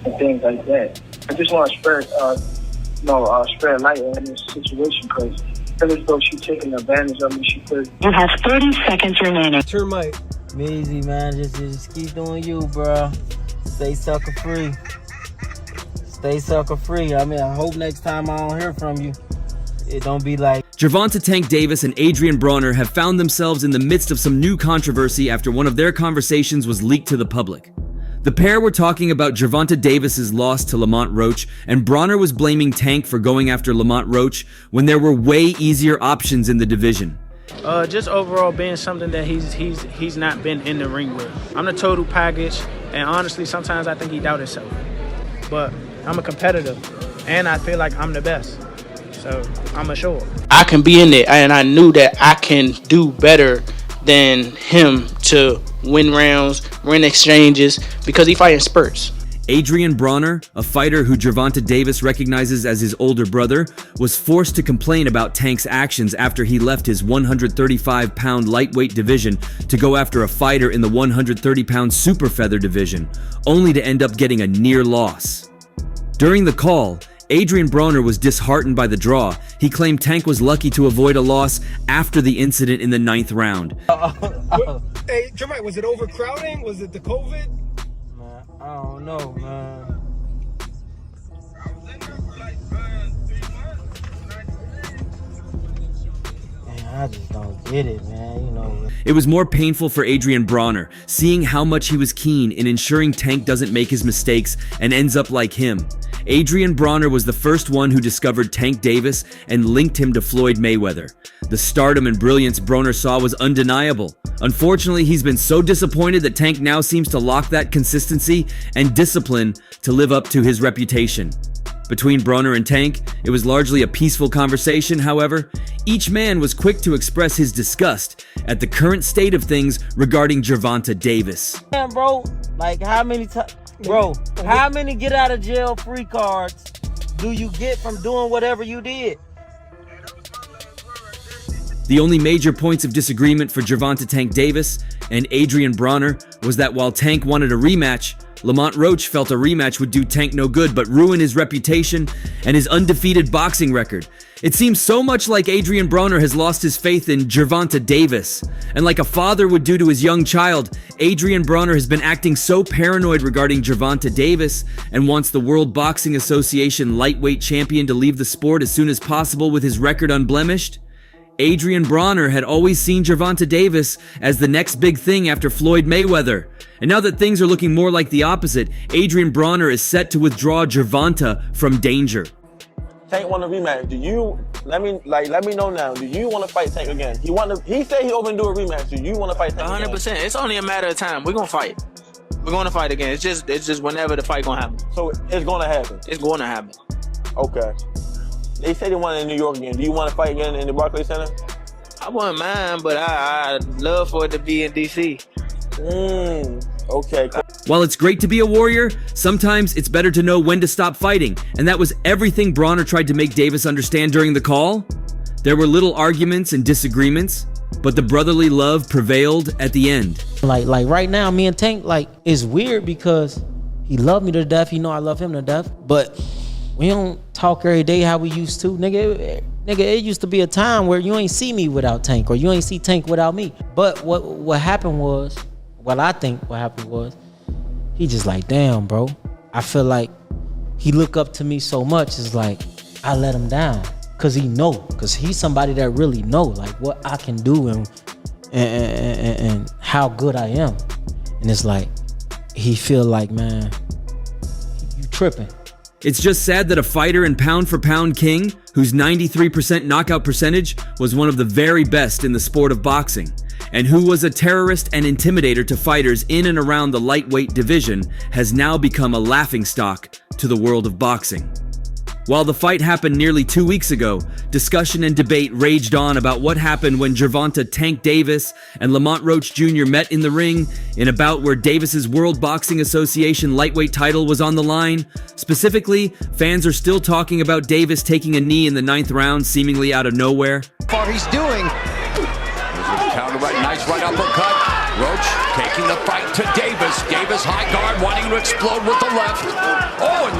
and things like that. I just want to spread light on this situation because as though she's taking advantage of me. She could. You have 30 seconds remaining. Turn mic. Easy, man. Just keep doing you, bro. Stay sucker free. Stay sucker free. I mean, I hope next time I don't hear from you, it don't be like. Gervonta Tank Davis and Adrien Broner have found themselves in the midst of some new controversy after one of their conversations was leaked to the public. The pair were talking about Gervonta Davis's loss to Lamont Roach, and Broner was blaming Tank for going after Lamont Roach when there were way easier options in the division. Just overall being something that he's not been in the ring with. I'm the total package, and honestly, sometimes I think he doubts himself. But I'm a competitor, and I feel like I'm the best. So I'm a show up. I can be in it, and I knew that I can do better than him to win rounds, win exchanges, because he fight in spurts. Adrien Broner, a fighter who Gervonta Davis recognizes as his older brother, was forced to complain about Tank's actions after he left his 135-pound lightweight division to go after a fighter in the 130-pound super feather division, only to end up getting a near loss. During the call, Adrien Broner was disheartened by the draw. He claimed Tank was lucky to avoid a loss after the incident in the 9th round. Hey, Jermaine, was it overcrowding? Was it the COVID? Man, I don't know, man. I just don't get it, man. You know. It was more painful for Adrien Broner, seeing how much he was keen in ensuring Tank doesn't make his mistakes and ends up like him. Adrien Broner was the first one who discovered Tank Davis and linked him to Floyd Mayweather. The stardom and brilliance Broner saw was undeniable. Unfortunately, he's been so disappointed that Tank now seems to lack that consistency and discipline to live up to his reputation. Between Broner and Tank, it was largely a peaceful conversation. However, each man was quick to express his disgust at the current state of things regarding Gervonta Davis. Damn, bro, like how many times, bro, how many get out of jail free cards do you get from doing whatever you did? The only major points of disagreement for Gervonta Tank Davis and Adrien Broner was that while Tank wanted a rematch, Lamont Roach felt a rematch would do Tank no good but ruin his reputation and his undefeated boxing record. It seems so much like Adrien Broner has lost his faith in Gervonta Davis. And like a father would do to his young child, Adrien Broner has been acting so paranoid regarding Gervonta Davis and wants the World Boxing Association lightweight champion to leave the sport as soon as possible with his record unblemished. Adrien Broner had always seen Gervonta Davis as the next big thing after Floyd Mayweather. And now that things are looking more like the opposite, Adrien Broner is set to withdraw Gervonta from danger. Tank want a rematch. Do you let me know now? Do you want to fight Tank again? He said he open to do a rematch. Do you want to fight Tank 100%. again? It's only a matter of time. We're gonna fight. We're gonna fight again. It's just whenever the fight gonna happen. So it's gonna happen. It's gonna happen. Okay. They say they want it in New York again. Do you want to fight again in the Barclays Center? I wouldn't mind, but I'd love for it to be in DC. Okay. Cool. While it's great to be a warrior, sometimes it's better to know when to stop fighting, and that was everything Broner tried to make Davis understand during the call. There were little arguments and disagreements, but the brotherly love prevailed at the end. Like right now, me and Tank, it's weird because he loved me to death. He know I love him to death, but we don't talk every day how we used to. Nigga, it used to be a time where you ain't see me without Tank or you ain't see Tank without me. But what happened was, I think what happened was, he just like, damn, bro. I feel like he look up to me so much. It's like, I let him down. Cause cause he's somebody that really know like what I can do and how good I am. And it's like, he feel like, man, you tripping. It's just sad that a fighter and pound-for-pound king, whose 93% knockout percentage was one of the very best in the sport of boxing, and who was a terrorist and intimidator to fighters in and around the lightweight division, has now become a laughingstock to the world of boxing. While the fight happened nearly 2 weeks ago, discussion and debate raged on about what happened when Gervonta Tank Davis and Lamont Roach Jr. met in the ring in a bout where Davis's World Boxing Association lightweight title was on the line. Specifically, fans are still talking about Davis taking a knee in the 9th round, seemingly out of nowhere. What he's doing. Counter right, nice right uppercut. Roach taking the fight to Davis. Davis high guard, wanting to explode with the left.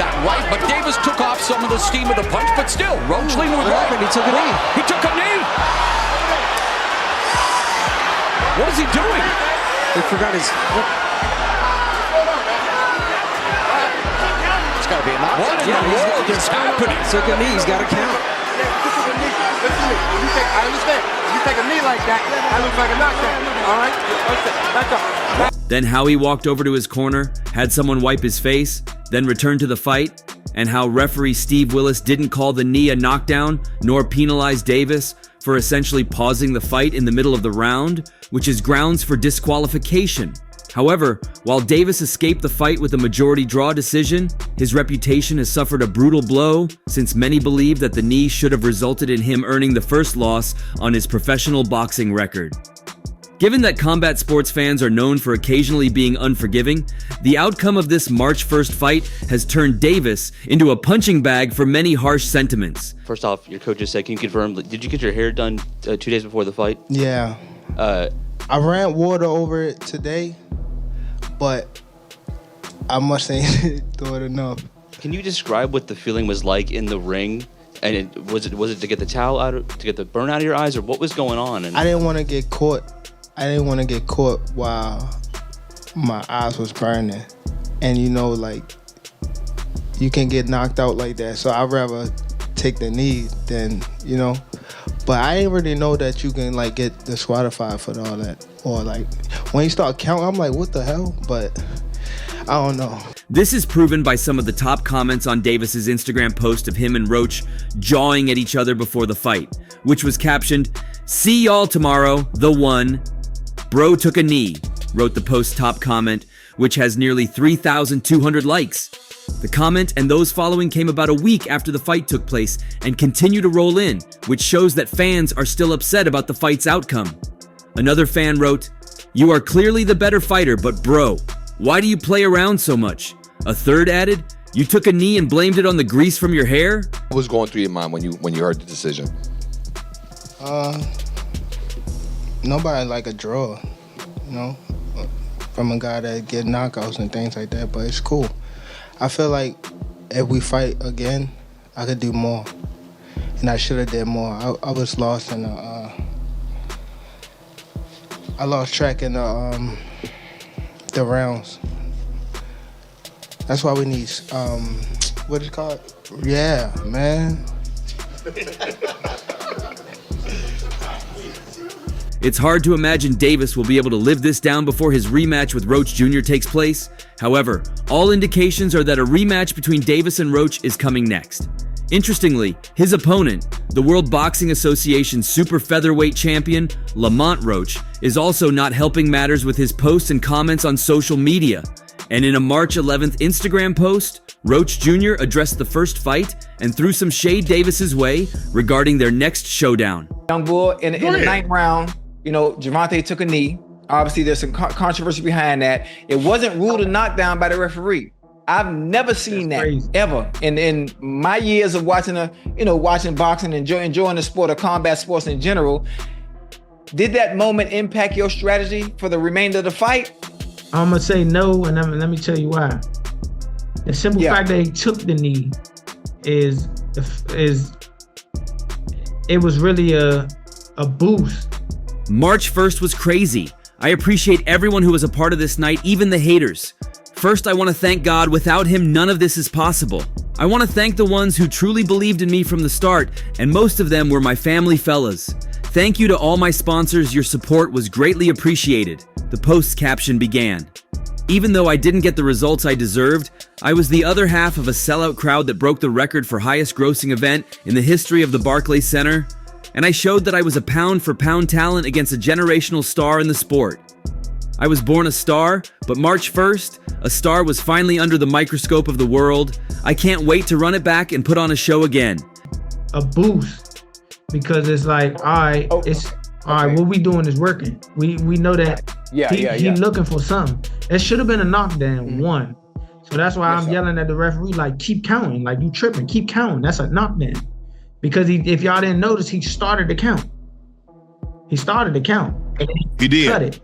that right, but Davis took off some of the steam of the punch, but still, Roach leaned with right. He took a knee. He took a knee. What is he doing? He forgot his... It's got to be a knockdown. What in the world is happening? Took a knee. He's got to count. I understand. If you take a knee like that, that looks like a knockdown. All right? Back up. Then how he walked over to his corner, had someone wipe his face, then returned to the fight, and how referee Steve Willis didn't call the knee a knockdown nor penalize Davis for essentially pausing the fight in the middle of the round, which is grounds for disqualification. However, while Davis escaped the fight with a majority draw decision, his reputation has suffered a brutal blow since many believe that the knee should have resulted in him earning the first loss on his professional boxing record. Given that combat sports fans are known for occasionally being unforgiving, the outcome of this March 1st fight has turned Davis into a punching bag for many harsh sentiments. First off, your coach just said, can you confirm, did you get your hair done 2 days before the fight? Yeah. I ran water over it today, but I must say do it enough. Can you describe what the feeling was like in the ring? And was it to get the towel out, to get the burn out of your eyes, or what was going on? I didn't want to get caught. I didn't want to get caught while my eyes was burning. And you know, like, you can get knocked out like that. So I'd rather take the knee than, you know. But I didn't really know that you can, like, get disqualified for all that. Or, like, when you start counting, I'm like, what the hell? But I don't know. This is proven by some of the top comments on Davis's Instagram post of him and Roach jawing at each other before the fight, which was captioned, "See y'all tomorrow, the one. Bro took a knee," wrote the post's top comment, which has nearly 3,200 likes. The comment and those following came about a week after the fight took place and continue to roll in, which shows that fans are still upset about the fight's outcome. Another fan wrote, "You are clearly the better fighter, but bro, why do you play around so much?" A third added, "You took a knee and blamed it on the grease from your hair?" What was going through your mind when you heard the decision? Nobody like a draw, you know, from a guy that get knockouts and things like that, but it's cool. I feel like if we fight again, I could do more, and I should have did more. I was lost in I lost track in the rounds. That's why we need, what is it called? Yeah, man. It's hard to imagine Davis will be able to live this down before his rematch with Roach Jr. takes place. However, all indications are that a rematch between Davis and Roach is coming next. Interestingly, his opponent, the World Boxing Association super featherweight champion, Lamont Roach, is also not helping matters with his posts and comments on social media. And in a March 11th Instagram post, Roach Jr. addressed the first fight and threw some shade Davis's way regarding their next showdown. Young bull in the 9th round, you know, Gervonta took a knee. Obviously, there's some controversy behind that. It wasn't ruled a knockdown by the referee. I've never seen that ever in my years of watching watching boxing and enjoying the sport of combat sports in general. Did that moment impact your strategy for the remainder of the fight? I'm gonna say no, and let me tell you why. The simple fact that he took the knee is it was really a boost. March 1st was crazy. I appreciate everyone who was a part of this night, even the haters. First, I want to thank God. Without him, none of this is possible. I want to thank the ones who truly believed in me from the start, and most of them were my family fellas. Thank you to all my sponsors. Your support was greatly appreciated. The post's caption began, "Even though I didn't get the results I deserved, I was the other half of a sellout crowd that broke the record for highest grossing event in the history of the Barclays Center, and I showed that I was a pound-for-pound talent against a generational star in the sport. I was born a star, but March 1st, a star was finally under the microscope of the world. I can't wait to run it back and put on a show again." A boost, because it's like, all right, what we doing is working. We know that he looking for something. It should have been a knockdown, one. So that's why I'm yelling at the referee, like, keep counting, like you tripping, keep counting. That's a knockdown. Because if y'all didn't notice, he started to count. He started to count. He did. Cut it.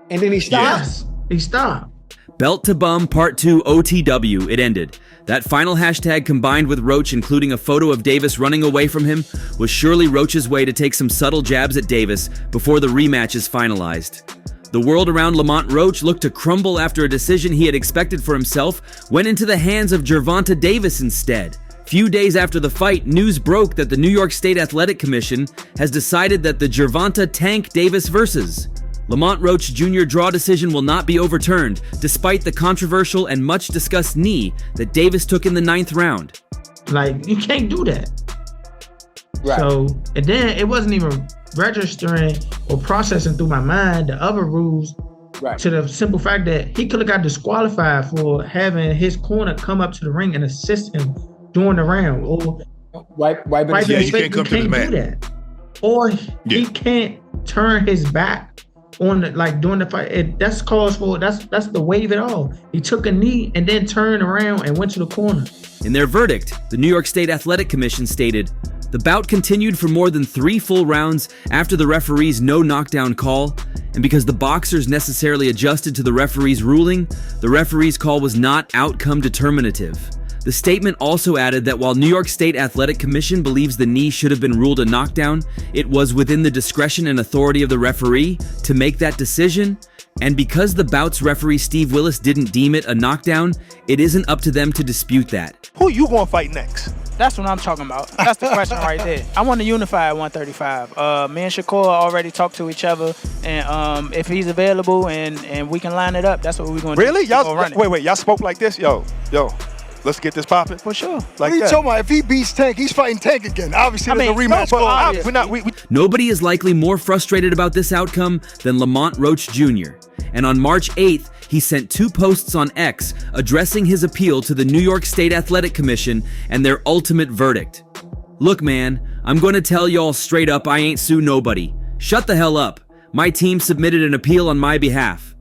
And then he stopped? Yes, he stopped. Belt to Bum Part 2 OTW, it ended. That final hashtag combined with Roach including a photo of Davis running away from him was surely Roach's way to take some subtle jabs at Davis before the rematch is finalized. The world around Lamont Roach looked to crumble after a decision he had expected for himself went into the hands of Gervonta Davis instead. Few days after the fight, news broke that the New York State Athletic Commission has decided that the Gervonta Tank Davis versus Lamont Roach Jr. draw decision will not be overturned, despite the controversial and much discussed knee that Davis took in the 9th round. Like, you can't do that. Right. So, and then it wasn't even registering or processing through my mind the other rules, right, to the simple fact that he could have got disqualified for having his corner come up to the ring and assist him during the round, or you can't come to the mat. Do that. Or he can't turn his back on the, like during the fight. That's cause for that's the wave it all. He took a knee and then turned around and went to the corner. In their verdict, the New York State Athletic Commission stated, the bout continued for more than 3 full rounds after the referee's no knockdown call, and because the boxers necessarily adjusted to the referee's ruling, the referee's call was not outcome determinative. The statement also added that while New York State Athletic Commission believes the knee should have been ruled a knockdown, it was within the discretion and authority of the referee to make that decision, and because the bout's referee Steve Willis didn't deem it a knockdown, it isn't up to them to dispute that. Who you gonna fight next? That's what I'm talking about. That's the question right there. I want to unify at 135. Me and Shakur already talked to each other, and if he's available and we can line it up, that's what we're going to do. Really? Y'all wait, y'all spoke like this? Yo. Let's get this popping. For sure. Like what are you talking about? If he beats Tank, he's fighting Tank again. Obviously, there's a rematch going on. Nobody is likely more frustrated about this outcome than Lamont Roach Jr. And on March 8th, he sent 2 posts on X addressing his appeal to the New York State Athletic Commission and their ultimate verdict. Look, man, I'm going to tell y'all straight up I ain't sue nobody. Shut the hell up. My team submitted an appeal on my behalf.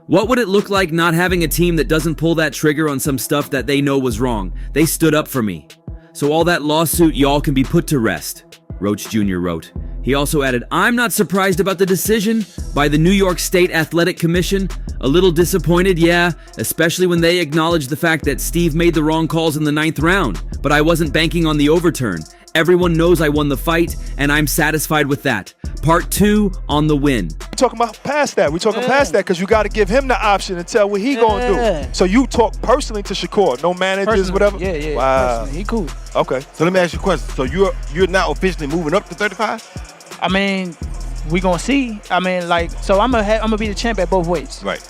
What would it look like not having a team that doesn't pull that trigger on some stuff that they know was wrong? They stood up for me. So all that lawsuit, y'all can be put to rest, Roach Jr. wrote. He also added, I'm not surprised about the decision by the New York State Athletic Commission. A little disappointed, yeah, especially when they acknowledged the fact that Steve made the wrong calls in the 9th round. But I wasn't banking on the overturn. Everyone knows I won the fight, and I'm satisfied with that. Part 2 on the win. We're talking about past that. We're talking past that because you got to give him the option and tell what he gonna do. So you talk personally to Shakur, no managers, whatever? Yeah. Wow. Personally. He cool. Okay. So let me ask you a question. So you're now officially moving up to 35? I mean, we gonna see. I mean, like, so I'm gonna be the champ at both ways. Right.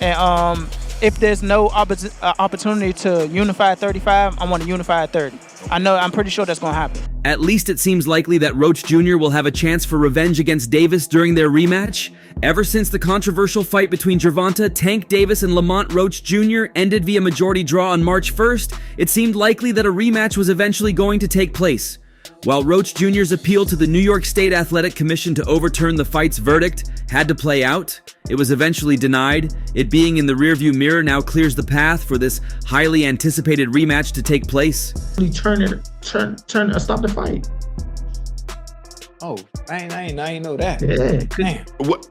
And if there's no opportunity to unify at 35, I want to unify at 30. I'm pretty sure that's gonna happen. At least it seems likely that Roach Jr. will have a chance for revenge against Davis during their rematch. Ever since the controversial fight between Gervonta Tank Davis and Lamont Roach Jr. ended via majority draw on March 1st, it seemed likely that a rematch was eventually going to take place. While Roach Jr.'s appeal to the New York State Athletic Commission to overturn the fight's verdict had to play out, it was eventually denied. It being in the rearview mirror now clears the path for this highly anticipated rematch to take place. He stop the fight. Oh, I ain't know that. Yeah. Damn.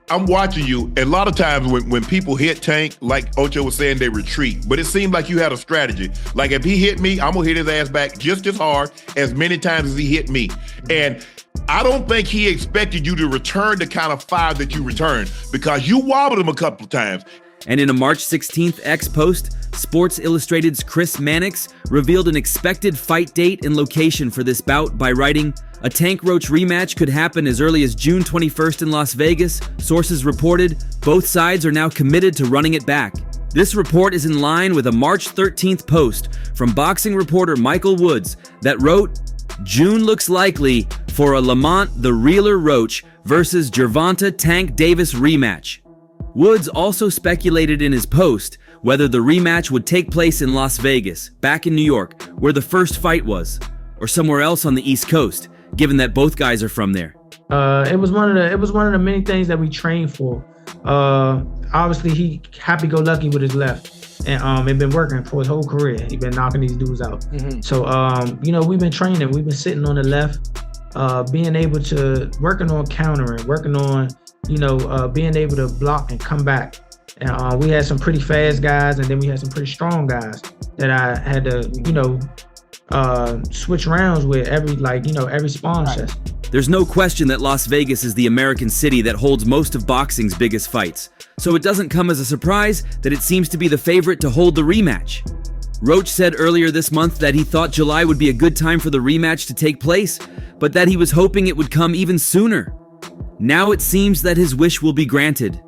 I'm watching you. A lot of times when people hit Tank, like Ocho was saying, they retreat. But it seemed like you had a strategy. Like if he hit me, I'm gonna hit his ass back just as hard as many times as he hit me. And I don't think he expected you to return the kind of fire that you returned because you wobbled him a couple of times. And in a March 16th X post, Sports Illustrated's Chris Mannix revealed an expected fight date and location for this bout by writing, a Tank Roach rematch could happen as early as June 21st in Las Vegas. Sources reported both sides are now committed to running it back. This report is in line with a March 13th post from boxing reporter Michael Woods that wrote, June looks likely for a Lamont the Reeler Roach versus Gervonta Tank Davis rematch. Woods also speculated in his post whether the rematch would take place in Las Vegas, back in New York, where the first fight was, or somewhere else on the East Coast, given that both guys are from there. It was one of the many things that we trained for. Obviously, he happy-go-lucky with his left, and it been working for his whole career. He been knocking these dudes out. Mm-hmm. So, we've been training. We've been sitting on the left, being able to working on countering, working on being able to block and come back. And we had some pretty fast guys, and then we had some pretty strong guys that I had to, switch rounds with every sparring session. There's no question that Las Vegas is the American city that holds most of boxing's biggest fights, so it doesn't come as a surprise that it seems to be the favorite to hold the rematch. Roach said earlier this month that he thought July would be a good time for the rematch to take place, but that he was hoping it would come even sooner. Now it seems that his wish will be granted.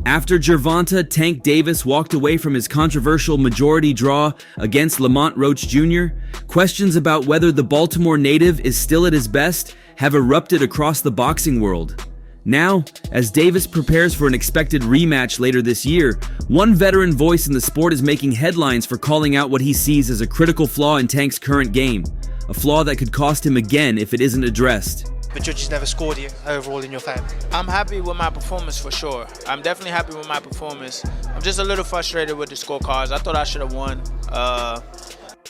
After Gervonta Tank Davis walked away from his controversial majority draw against Lamont Roach Jr., questions about whether the Baltimore native is still at his best have erupted across the boxing world. Now, as Davis prepares for an expected rematch later this year, one veteran voice in the sport is making headlines for calling out what he sees as a critical flaw in Tank's current game, a flaw that could cost him again if it isn't addressed. The judges never scored you overall in your favor. I'm happy with my performance for sure. I'm definitely happy with my performance. I'm just a little frustrated with the scorecards. I thought I should have won.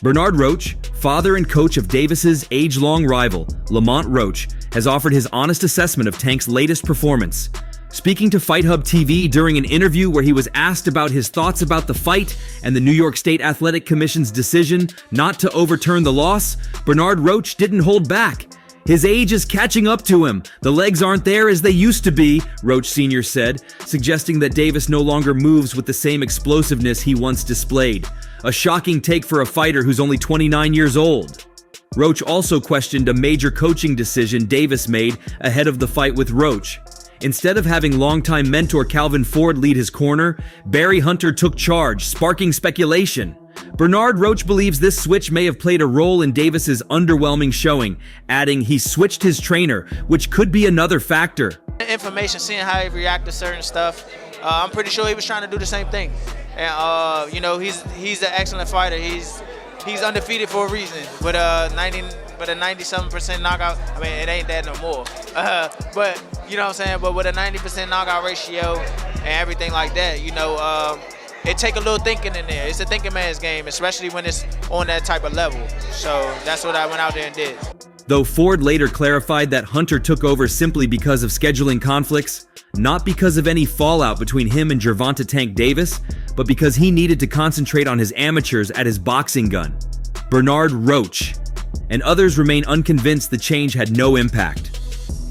Bernard Roach, father and coach of Davis's age-long rival, Lamont Roach, has offered his honest assessment of Tank's latest performance. Speaking to Fight Hub TV during an interview where he was asked about his thoughts about the fight and the New York State Athletic Commission's decision not to overturn the loss, Bernard Roach didn't hold back. His age is catching up to him. The legs aren't there as they used to be, Roach Sr. said, suggesting that Davis no longer moves with the same explosiveness he once displayed. A shocking take for a fighter who's only 29 years old. Roach also questioned a major coaching decision Davis made ahead of the fight with Roach. Instead of having longtime mentor Calvin Ford lead his corner, Barry Hunter took charge, sparking speculation. Bernard Roach believes this switch may have played a role in Davis's underwhelming showing, adding he switched his trainer, which could be another factor. Information, seeing how he reacted to certain stuff, I'm pretty sure he was trying to do the same thing. And he's an excellent fighter. He's undefeated for a reason. With a 97% knockout, I mean it ain't that no more. But you know what I'm saying. But with a 90% knockout ratio and everything like that, it take a little thinking in there. It's a thinking man's game, especially when it's on that type of level. So that's what I went out there and did. Though Ford later clarified that Hunter took over simply because of scheduling conflicts, not because of any fallout between him and Gervonta Tank Davis, but because he needed to concentrate on his amateurs at his boxing gun. Bernard Roach. And others remain unconvinced the change had no impact.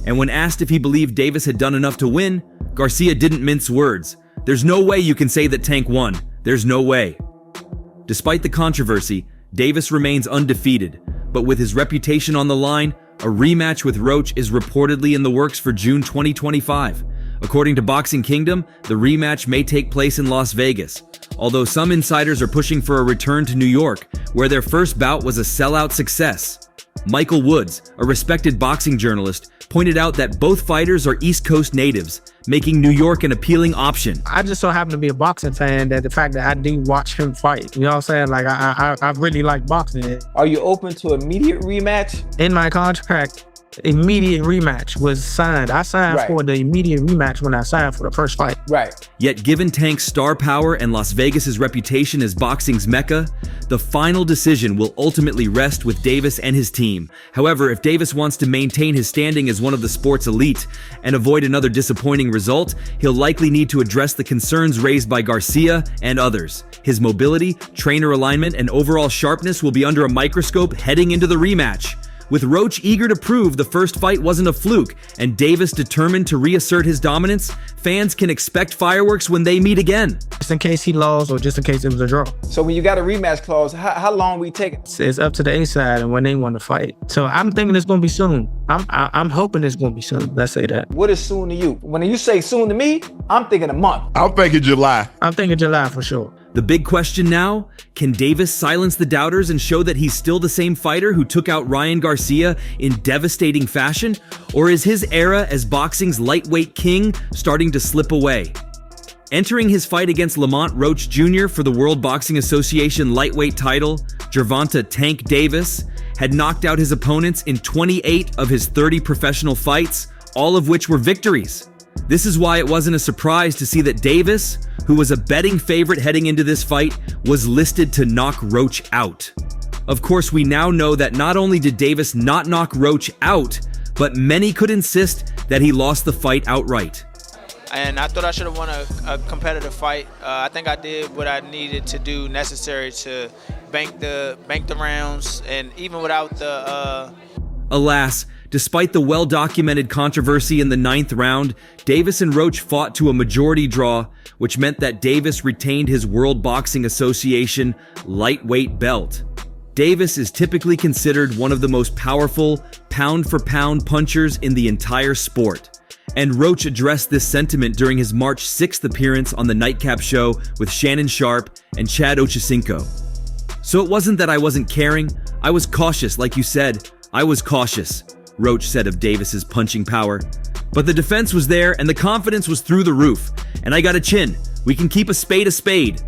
And when asked if he believed Davis had done enough to win, Garcia didn't mince words. There's no way you can say that Tank won. There's no way. Despite the controversy, Davis remains undefeated, but with his reputation on the line, a rematch with Roach is reportedly in the works for June 2025. According to Boxing Kingdom, the rematch may take place in Las Vegas, although some insiders are pushing for a return to New York, where their first bout was a sellout success. Michael Woods, a respected boxing journalist, pointed out that both fighters are East Coast natives, making New York an appealing option. I just so happen to be a boxing fan that the fact that I do watch him fight, you know what I'm saying? Like, I really like boxing. Are you open to immediate rematch? In my contract, immediate rematch was signed. I signed for the immediate rematch when I signed for the first fight. Right. Yet given Tank's star power and Las Vegas's reputation as boxing's mecca, the final decision will ultimately rest with Davis and his team. However, if Davis wants to maintain his standing as one of the sport's elite and avoid another disappointing result, he'll likely need to address the concerns raised by Garcia and others. His mobility, trainer alignment, and overall sharpness will be under a microscope heading into the rematch. With Roach eager to prove the first fight wasn't a fluke and Davis determined to reassert his dominance, fans can expect fireworks when they meet again. Just in case he lost or just in case it was a draw. So when you got a rematch clause, how long we take it? It's up to the A side and when they want to fight. So I'm thinking it's going to be soon. I'm hoping it's going to be soon. Let's say that. What is soon to you? When you say soon to me, I'm thinking a month. I'm thinking July. I'm thinking July for sure. The big question now, can Davis silence the doubters and show that he's still the same fighter who took out Ryan Garcia in devastating fashion? Or is his era as boxing's lightweight king starting to slip away? Entering his fight against Lamont Roach Jr. for the World Boxing Association lightweight title, Gervonta Tank Davis had knocked out his opponents in 28 of his 30 professional fights, all of which were victories. This is why it wasn't a surprise to see that Davis, who was a betting favorite heading into this fight, was listed to knock Roach out. Of course, we now know that not only did Davis not knock Roach out, but many could insist that he lost the fight outright. and I thought I should have won a competitive fight. I think I did what I needed to do necessary to bank the rounds, and even without the. Alas, despite the well-documented controversy in the 9th round, Davis and Roach fought to a majority draw, which meant that Davis retained his World Boxing Association lightweight belt. Davis is typically considered one of the most powerful pound-for-pound punchers in the entire sport. And Roach addressed this sentiment during his March 6th appearance on the Nightcap Show with Shannon Sharp and Chad Ochocinco. So it wasn't that I wasn't caring, I was cautious, like you said. I was cautious, Roach said of Davis's punching power. But the defense was there and the confidence was through the roof. And I got a chin. We can keep a spade a spade.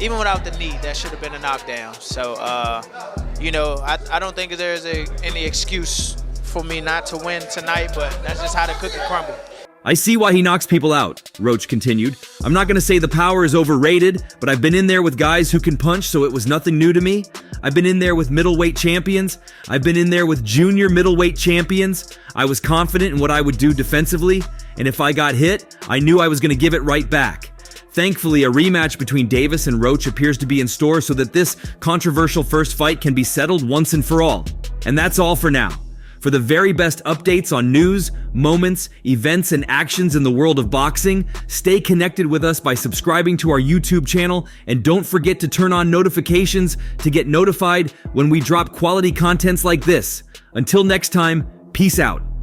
Even without the knee, that should have been a knockdown. So, I don't think there's any excuse for me not to win tonight, but that's just how the cookie crumbled. I see why he knocks people out, Roach continued. I'm not going to say the power is overrated, but I've been in there with guys who can punch, so it was nothing new to me. I've been in there with middleweight champions. I've been in there with junior middleweight champions. I was confident in what I would do defensively, and if I got hit, I knew I was going to give it right back. Thankfully, a rematch between Davis and Roach appears to be in store so that this controversial first fight can be settled once and for all. And that's all for now. For the very best updates on news, moments, events, and actions in the world of boxing, stay connected with us by subscribing to our YouTube channel, and don't forget to turn on notifications to get notified when we drop quality contents like this. Until next time, peace out.